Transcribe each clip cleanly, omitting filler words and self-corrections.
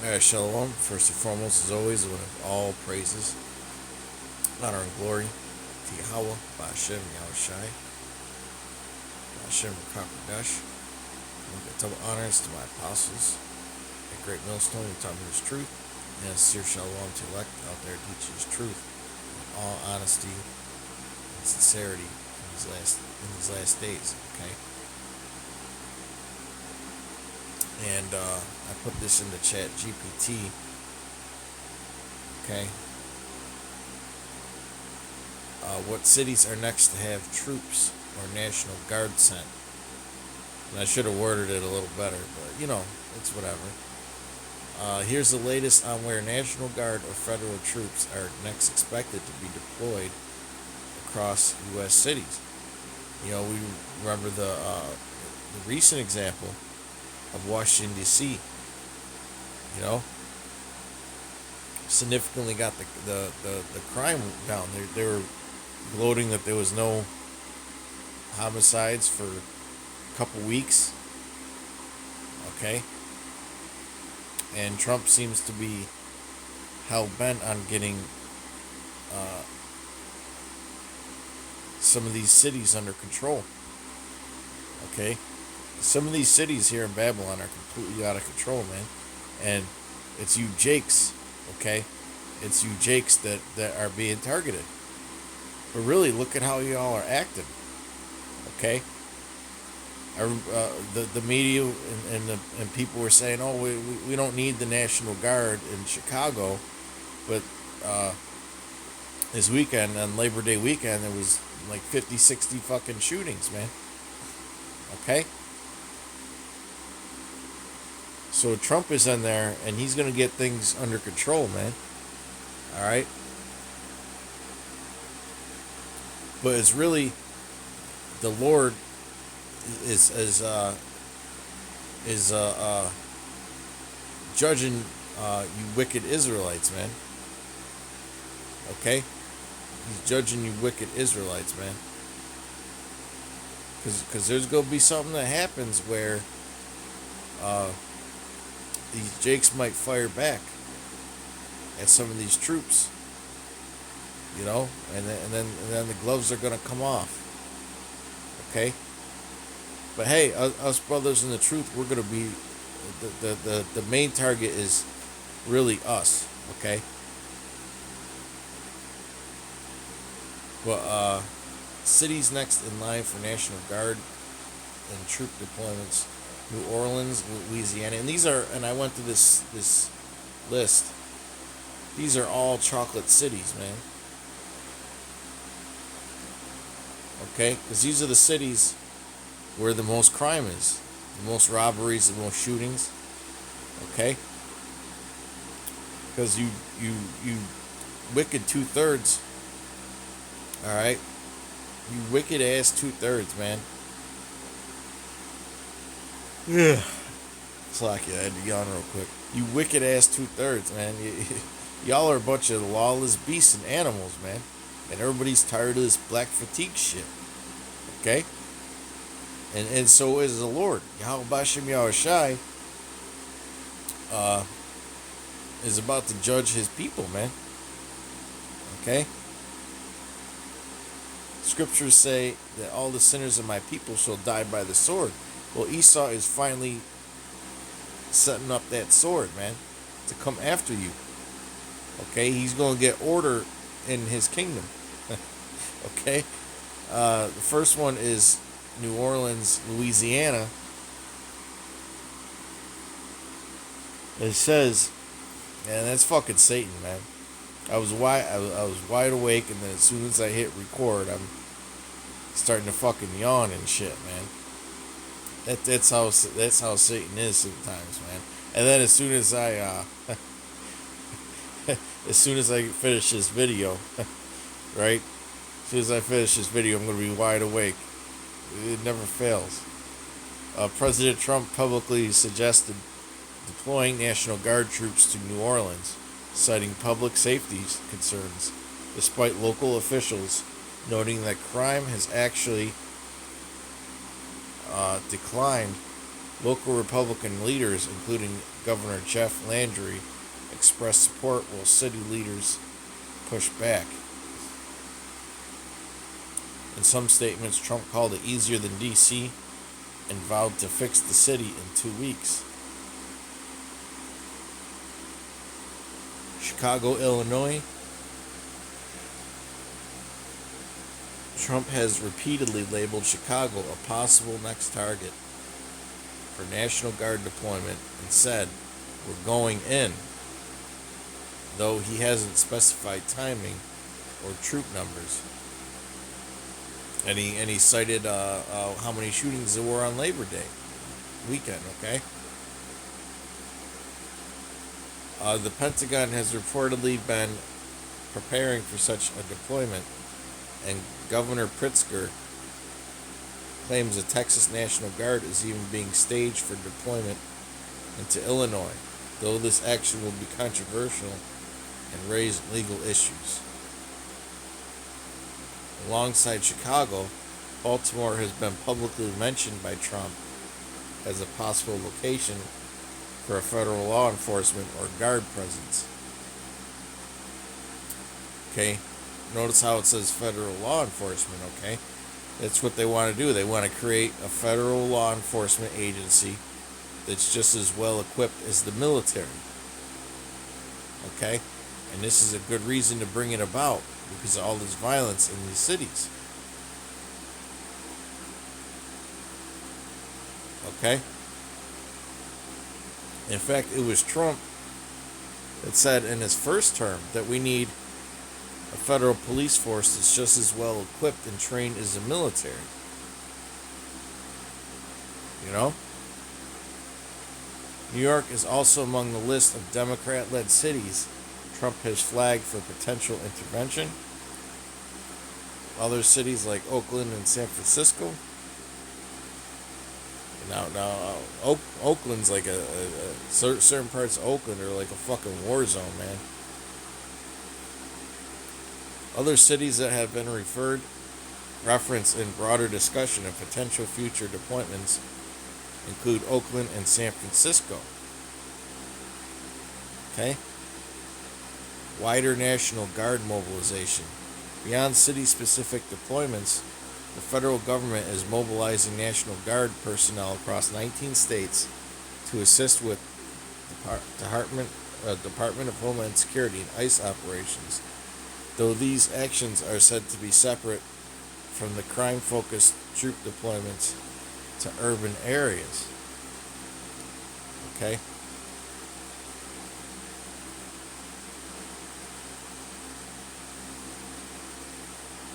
Shalom. First and foremost, as always, with all praises, honor, and glory to Yahweh, Ba'ashem, Yahushai, Ba'ashem, Rakakodash. Double honors to my apostles, a great millstone who taught me his truth, and a sincere shalom to elect out there teaching his truth in all honesty and sincerity in these last days. Okay, and I put this in the chat GPT. Okay. What cities are next to have troops or National Guard sent? And I should have worded it a little better, but it's whatever. Here's the latest on where National Guard or federal troops are next expected to be deployed across U.S. cities. We remember the recent example of Washington, D.C. Significantly got the crime down. They were gloating that there was no homicides for a couple weeks. Okay. And Trump seems to be hell bent on getting some of these cities under control. Okay. Some of these cities here in Babylon are completely out of control, man. And it's you Jakes, okay? It's you Jakes that are being targeted. But really, look at how y'all are acting, okay? The media and people were saying, oh, we don't need the National Guard in Chicago. But this weekend, on Labor Day weekend, there was like 50, 60 fucking shootings, man. Okay? So Trump is in there, and he's going to get things under control, man. All right? But it's really the Lord is judging you wicked Israelites, man. Okay? He's judging you wicked Israelites, man. Because there's going to be something that happens where these Jakes might fire back at some of these troops, and then the gloves are gonna come off. Okay, but hey, us brothers in the truth, we're gonna be the main target is really us. Okay, but cities next in line for National Guard and troop deployments: New Orleans, Louisiana, and I went to this list. These are all chocolate cities, man. Okay, because these are the cities where the most crime is, the most robberies, the most shootings. Okay, because you wicked 2/3. All right, you wicked ass 2/3, man. Yeah. It's like I had to yawn real quick. You wicked ass 2/3, man. Y'all are a bunch of lawless beasts and animals, man. And everybody's tired of this black fatigue shit. Okay? And so is the Lord. Yahweh Ba'ashem Yahushai is about to judge his people, man. Okay? Scriptures say that all the sinners of my people shall die by the sword. Well, Esau is finally setting up that sword, man, to come after you. Okay, he's going to get order in his kingdom. Okay, the first one is New Orleans, Louisiana. It says, and that's fucking Satan, man. I was wide awake, and then as soon as I hit record, I'm starting to fucking yawn and shit, man. That's how Satan is sometimes, man. And then as soon as I finish this video, right? As soon as I finish this video, I'm gonna be wide awake. It never fails. President Trump publicly suggested deploying National Guard troops to New Orleans, citing public safety concerns, despite local officials noting that crime has actually declined Local Republican leaders, including Governor Jeff Landry, expressed support while city leaders pushed back. In some statements, Trump called it easier than D.C. and vowed to fix the city in 2 weeks. Chicago, Illinois. Trump has repeatedly labeled Chicago a possible next target for National Guard deployment and said, "We're going in," though he hasn't specified timing or troop numbers. And he cited how many shootings there were on Labor Day weekend, okay? The Pentagon has reportedly been preparing for such a deployment, and Governor Pritzker claims the Texas National Guard is even being staged for deployment into Illinois, though this action will be controversial and raise legal issues. Alongside Chicago, Baltimore has been publicly mentioned by Trump as a possible location for a federal law enforcement or guard presence. Okay, notice how it says federal law enforcement, okay? That's what they want to do. They want to create a federal law enforcement agency that's just as well equipped as the military. Okay? And this is a good reason to bring it about because of all this violence in these cities. Okay? In fact, it was Trump that said in his first term that we need a federal police force that's just as well equipped and trained as the military. You know? New York is also among the list of Democrat-led cities Trump has flagged for potential intervention. Other cities like Oakland and San Francisco. Now, Oakland's like certain parts of Oakland are like a fucking war zone, man. Other cities that have been referenced in broader discussion of potential future deployments include Oakland and San Francisco. Okay? Wider National Guard mobilization. Beyond city-specific deployments, the federal government is mobilizing National Guard personnel across 19 states to assist with Department of Homeland Security and ICE operations, though these actions are said to be separate from the crime-focused troop deployments to urban areas. Okay?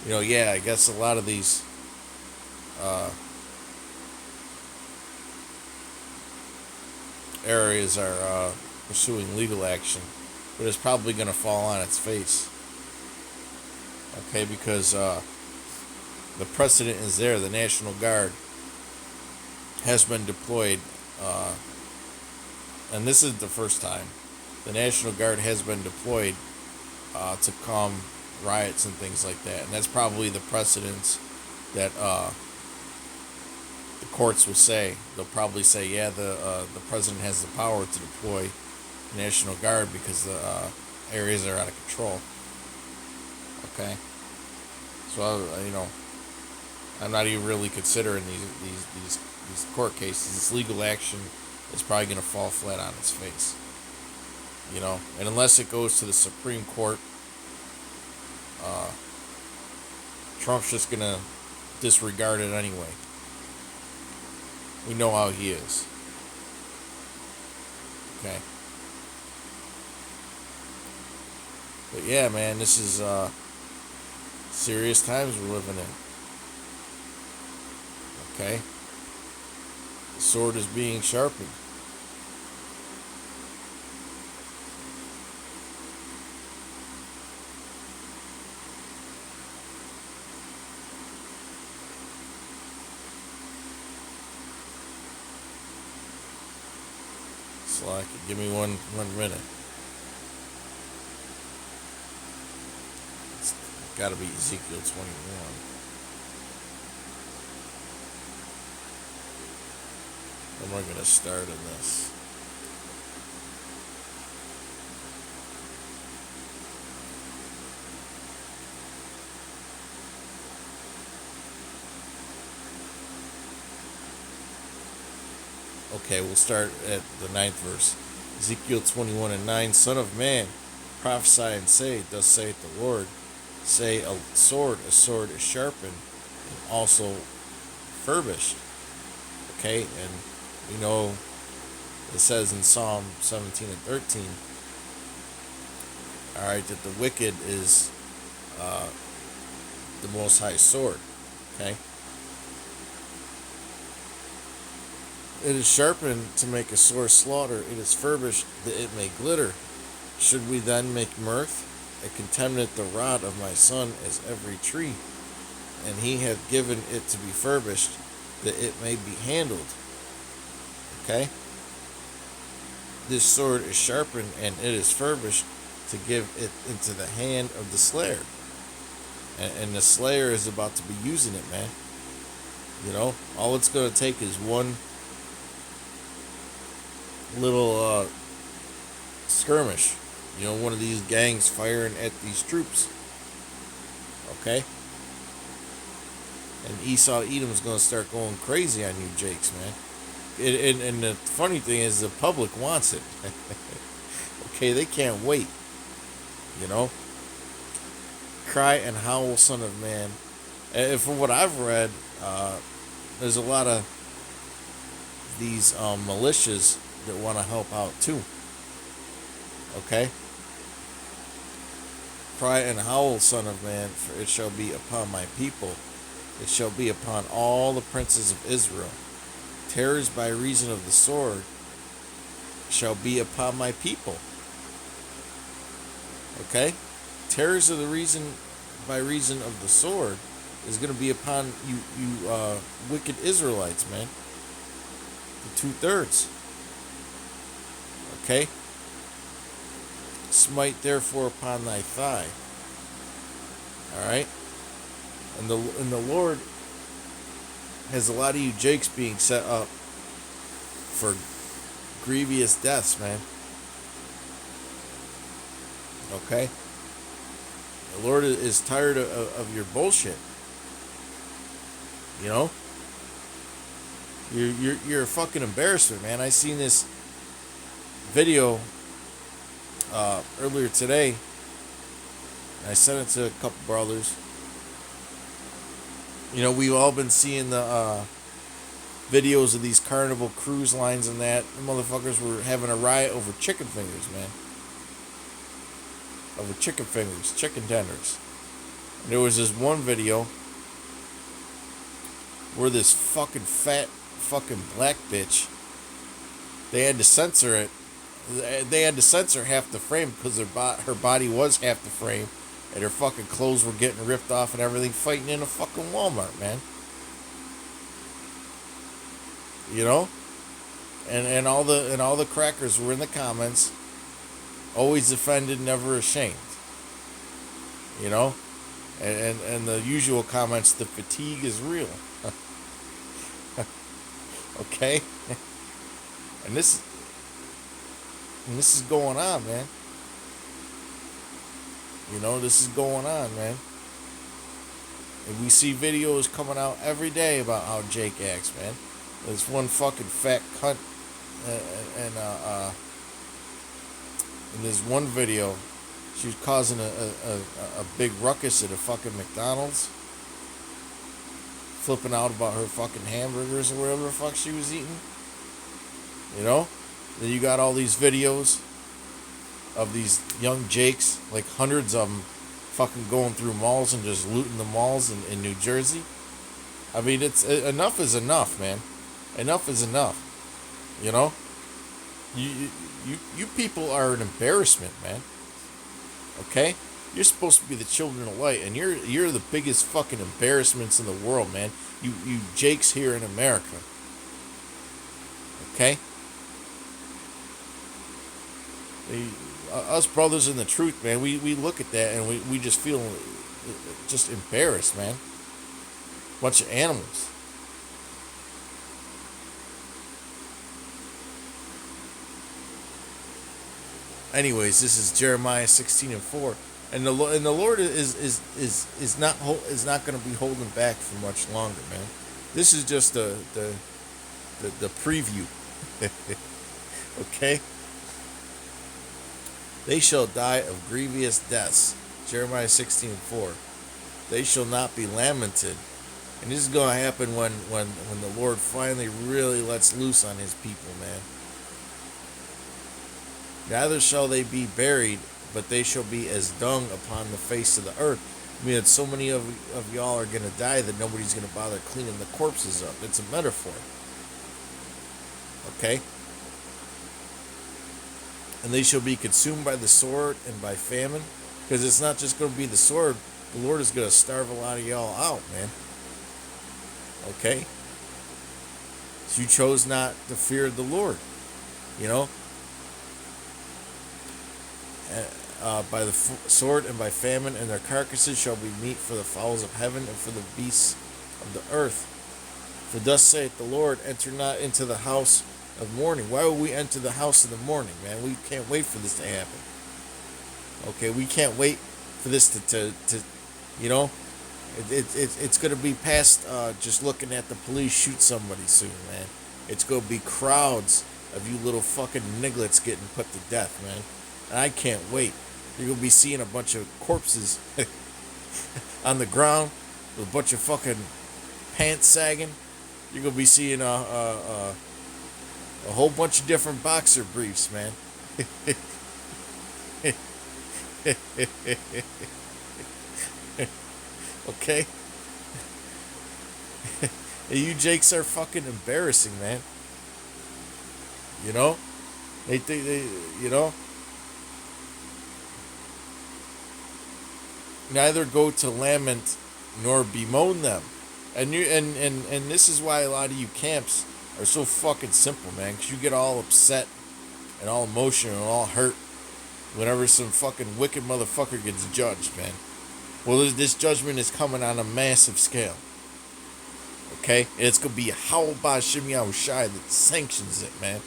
I guess a lot of these areas are pursuing legal action, but it's probably going to fall on its face. Okay, because the precedent is there. The National Guard has been deployed, and this is the first time. The National Guard has been deployed to calm riots and things like that, and that's probably the precedence that the courts will say. They'll probably say, yeah, the president has the power to deploy the National Guard because the areas are out of control. Okay, so I'm not even really considering these court cases. This legal action is probably going to fall flat on its face. And unless it goes to the Supreme Court, Trump's just going to disregard it anyway. We know how he is. Okay. But yeah, man, this is serious times we're living in. Okay? The sword is being sharpened. Slack, give me one minute. It's got to be Ezekiel 21. When am I going to start in this? Okay, we'll start at the 9th verse. Ezekiel 21:9. Son of man, prophesy and say, thus saith the Lord, say a sword is sharpened, and also furbished. Okay, and we know it says in Psalm 17:13, all right, that the wicked is the Most High sword. Okay, it is sharpened to make a sore slaughter. It is furbished that it may glitter. Should we then make mirth? It contemneth the rod of my son as every tree, and he hath given it to be furbished, that it may be handled. Okay? This sword is sharpened, and it is furbished to give it into the hand of the slayer. And the slayer is about to be using it, man. You know, all it's going to take is one little skirmish. You know, one of these gangs firing at these troops. Okay? And Esau Edom's going to start going crazy on you Jakes, man. And the funny thing is the public wants it. Okay, they can't wait. You know? Cry and howl, son of man. And from what I've read, there's a lot of these militias that want to help out too. Okay? Cry and howl, son of man, for it shall be upon my people. It shall be upon all the princes of Israel. Terrors by reason of the sword shall be upon my people. Okay? Terrors of the reason by reason of the sword is going to be upon you wicked Israelites, man. The 2/3. Okay? Smite therefore upon thy thigh. Alright? And the Lord has a lot of you Jakes being set up for grievous deaths, man. Okay? The Lord is tired of your bullshit. You know? You're a fucking embarrassment, man. I seen this video earlier today, and I sent it to a couple brothers. You know, we've all been seeing the videos of these Carnival cruise lines and that. The motherfuckers were having a riot over chicken fingers, man. Over chicken fingers, chicken tenders. And there was this one video where this fucking fat fucking black bitch, they had to censor it. They had to censor half the frame because her body was half the frame, and her fucking clothes were getting ripped off and everything, fighting in a fucking Walmart, man. You know? And all the crackers were in the comments, always offended, never ashamed. You know? And the usual comments, the fatigue is real. Okay? And this is going on, man. You know, this is going on, man. And we see videos coming out every day about how Jake acts, man. There's one fucking fat cunt, and in this one video, she was causing a big ruckus at a fucking McDonald's, flipping out about her fucking hamburgers or whatever the fuck she was eating. You know? Then you got all these videos of these young Jakes, like hundreds of them, fucking going through malls and just looting the malls in New Jersey. I mean, it's enough is enough, man. Enough is enough. You know? You people are an embarrassment, man. Okay? You're supposed to be the children of light, and you're the biggest fucking embarrassments in the world, man. You Jakes here in America. Okay? Us brothers in the truth, man, we look at that and we just feel just embarrassed, man. Bunch of animals. Anyways, this is Jeremiah 16:4, and the Lord is not going to be holding back for much longer, man. This is just the preview. Okay, they shall die of grievous deaths. Jeremiah 16:4. They shall not be lamented, and this is going to happen when the Lord finally really lets loose on His people, man. Neither shall they be buried, but they shall be as dung upon the face of the earth. I mean, so many of y'all are going to die that nobody's going to bother cleaning the corpses up. It's a metaphor. Okay? And they shall be consumed by the sword and by famine. Because it's not just going to be the sword. The Lord is going to starve a lot of y'all out, man. Okay? So you chose not to fear the Lord. You know? By the sword and by famine, and their carcasses shall be meat for the fowls of heaven and for the beasts of the earth. For thus saith the Lord, enter not into the house of mourning. Why would we enter the house of the mourning, man? We can't wait for this to happen. Okay, we can't wait for this to you know, it's going to be past just looking at the police shoot somebody soon, man. It's going to be crowds of you little fucking nigglets getting put to death, man. And I can't wait. You're going to be seeing a bunch of corpses on the ground with a bunch of fucking pants sagging. You're going to be seeing a whole bunch of different boxer briefs, man. Okay? You Jakes are fucking embarrassing, man. You know? They you know? Neither go to lament nor bemoan them. And this is why a lot of you camps are so fucking simple, man. Because you get all upset and all emotional and all hurt whenever some fucking wicked motherfucker gets judged, man. Well, this judgment is coming on a massive scale. Okay? And it's going to be Howl Bashim Yahushai that sanctions it, man.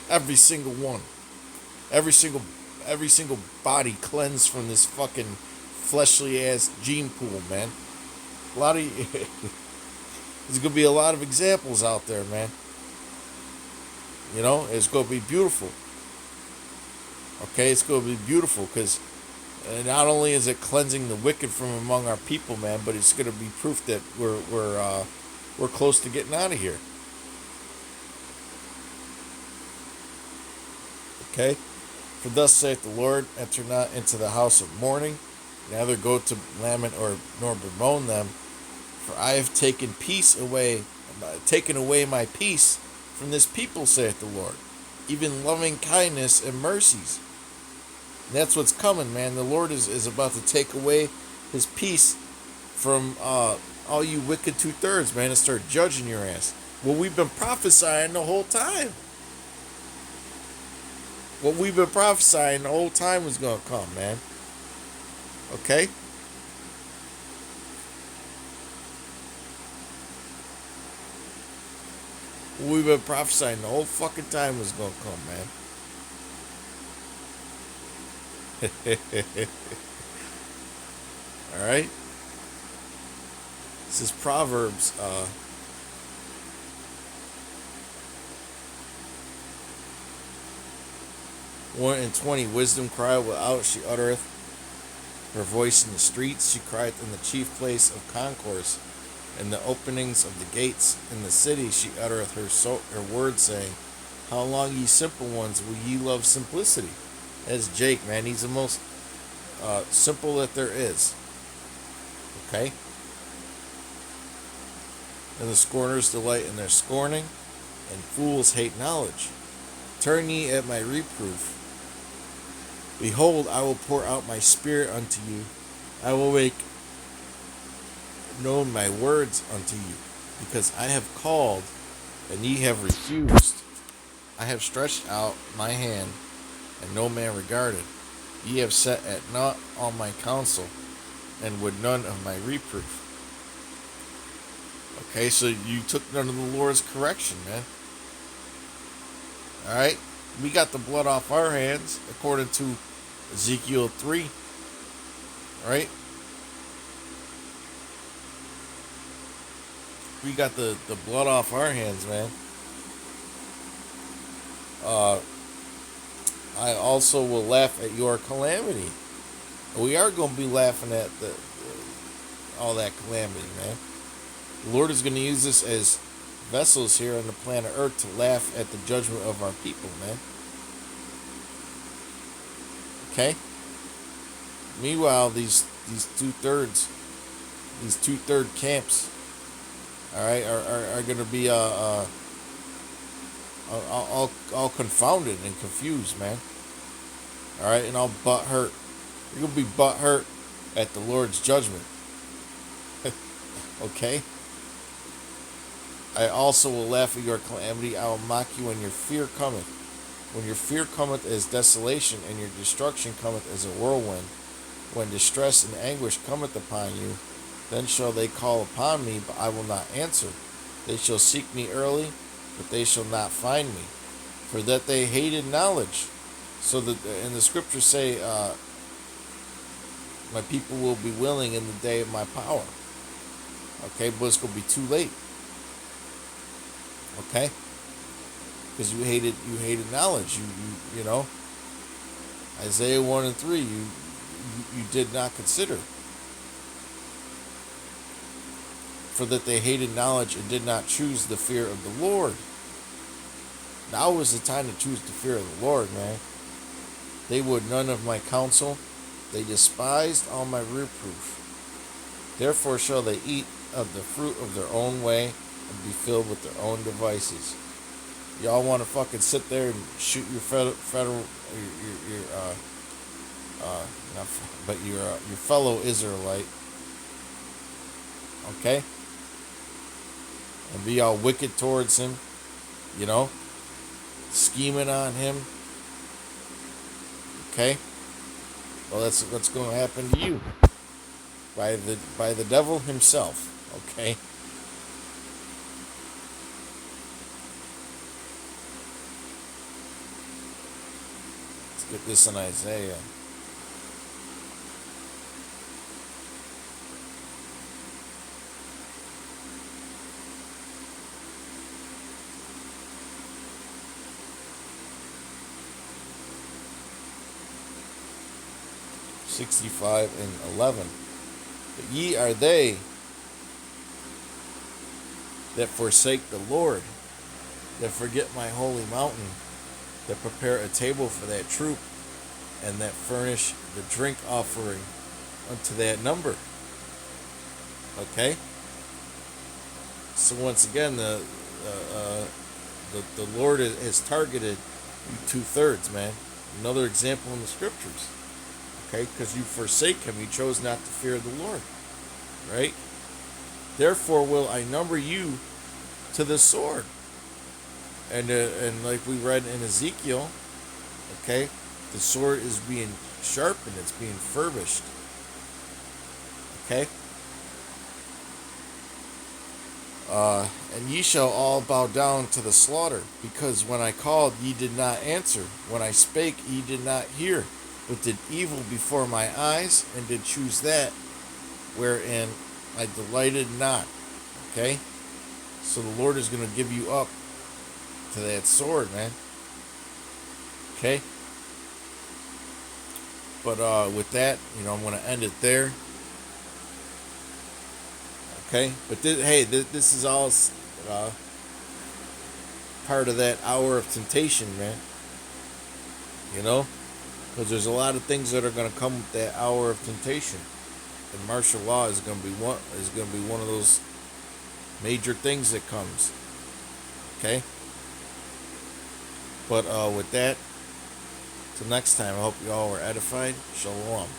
Every single one. Every single body cleansed from this fucking fleshly ass gene pool, man. A lot of there's going to be a lot of examples out there, man. You know, it's going to be beautiful. Okay, it's going to be beautiful because not only is it cleansing the wicked from among our people, man, but it's going to be proof that we're close to getting out of here. Okay? For thus saith the Lord, enter not into the house of mourning, neither go to lament nor bemoan them, for I have taken away my peace from this people, saith the Lord, even loving kindness and mercies. And that's what's coming, man. The Lord is about to take away His peace from all you wicked 2/3, man, and start judging your ass. Well, we've been prophesying the whole time. What we've been prophesying the whole time was going to come, man. Okay? What we've been prophesying the whole fucking time was going to come, man. Alright? This is Proverbs 1:20. Wisdom crieth without, she uttereth her voice in the streets. She crieth in the chief place of concourse. In the openings of the gates in the city she uttereth her word, saying, how long, ye simple ones, will ye love simplicity? That's Jake, man. He's the most simple that there is. Okay? And the scorners delight in their scorning, and fools hate knowledge. Turn ye at my reproof. Behold, I will pour out my spirit unto you. I will make known my words unto you, because I have called, and ye have refused. I have stretched out my hand, and no man regarded. Ye have set at naught all my counsel, and would none of my reproof. Okay, so you took none of the Lord's correction, man. Alright? We got the blood off our hands, according to Ezekiel 3, right? We got the blood off our hands, man. Uh, I also will laugh at your calamity. We are going to be laughing at all that calamity, man. The Lord is going to use this as vessels here on the planet Earth to laugh at the judgment of our people, man. Okay? Meanwhile, these two-third camps, all right, are going to be all confounded and confused, man. All right, and all butt hurt. You're going to be butt hurt at the Lord's judgment. Okay? I also will laugh at your calamity. I will mock you when your fear cometh. When your fear cometh as desolation, and your destruction cometh as a whirlwind. When distress and anguish cometh upon you, then shall they call upon me, but I will not answer. They shall seek me early, but they shall not find me. For that they hated knowledge. So that, and the scriptures say, my people will be willing in the day of my power. Okay, but it's going to be too late. Okay? Because you hated knowledge. You know. Isaiah 1 and 3, you did not consider. For that they hated knowledge and did not choose the fear of the Lord. Now is the time to choose the fear of the Lord, man. They would none of my counsel. They despised all my reproof. Therefore shall they eat of the fruit of their own way and be filled with their own devices. Y'all want to fucking sit there and shoot your your fellow Israelite, okay, and be all wicked towards him, you know, scheming on him, okay. Well, that's what's going to happen to you by the devil himself, okay. Let's get this in Isaiah. (65 and 11). But ye are they that forsake the Lord, that forget my holy mountain, that prepare a table for that troop, and that furnish the drink offering unto that number. Okay? So once again, the Lord has targeted you 2/3, man. Another example in the scriptures. Okay? Because you forsake him, you chose not to fear the Lord. Right? Therefore will I number you to the sword. And like we read in Ezekiel, okay, the sword is being sharpened, it's being furbished. Okay? And ye shall all bow down to the slaughter, because when I called ye did not answer, when I spake ye did not hear, but did evil before my eyes, and did choose that wherein I delighted not. Okay? So the Lord is going to give you up to that sword, man. Okay? But with that, I'm going to end it there. Okay? But this is all part of that hour of temptation, man. Because there's a lot of things that are going to come with that hour of temptation. And martial law is going to be one of those major things that comes. Okay? But with that, till next time, I hope you all were edified. Shalom.